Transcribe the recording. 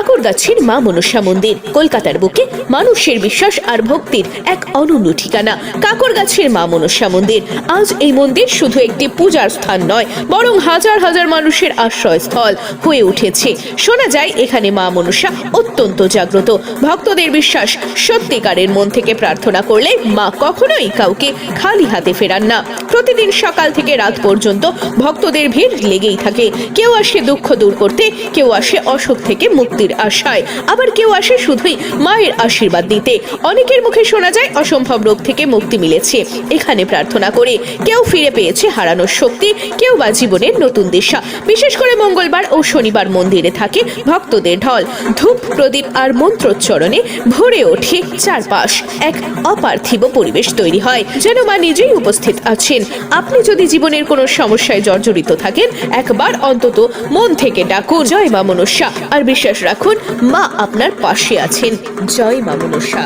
কাকরগাছির মা মনসা মন্দির কলকাতার বুকে মানুষের বিশ্বাস আর ভক্তির এক অনন্য ঠিকানা। কাকরগাছির মা মনসা মন্দির। আজ এই মন্দির শুধু একটি পূজার স্থান নয়, বরং হাজার হাজার মানুষের আশ্রয়স্থল হয়ে উঠেছে। শোনা যায় এখানে মা মনসা অত্যন্ত জাগ্রত। ভক্তদের বিশ্বাস, সত্যিকারের মন থেকে প্রার্থনা করলে মা কখনোই কাউকে খালি হাতে ফেরান না। প্রতিদিন সকাল থেকে রাত পর্যন্ত ভক্তদের ভিড় লেগেই থাকে। কেউ আসে দুঃখ দূর করতে, কেউ আসে অসুখ থেকে মুক্তির আশায়, আবার কেউ আসে শুধুই মায়ের আশীর্বাদ দিতে। অনেকের মুখে শোনা যায় অসম্ভব রোগ থেকে মুক্তি মিলেছে এখানে প্রার্থনা করে। কেউ ফিরে পেয়েছে হারানোর শক্তি, কেউ বা জীবনের নতুন দিশা। বিশেষ করে মঙ্গলবার ও শনিবার মন্দিরে থাকে ভক্তদের ঢল। ধূপ, প্রদীপ আর মন্ত্রোচ্চারণে ভরে ওঠে চারপাশ। এক অপার্থিব পরিবেশ তৈরি হয়, যেন মা নিজেই উপস্থিত আছেন। আপনি যদি জীবনের কোনো সমস্যায় জর্জরিত থাকেন, একবার অন্তত মন থেকে ডাকুন জয় মা মনসা, আর বিশ্বাস রাখুন মা আপনার পাশে আছেন। জয় মা মনসা।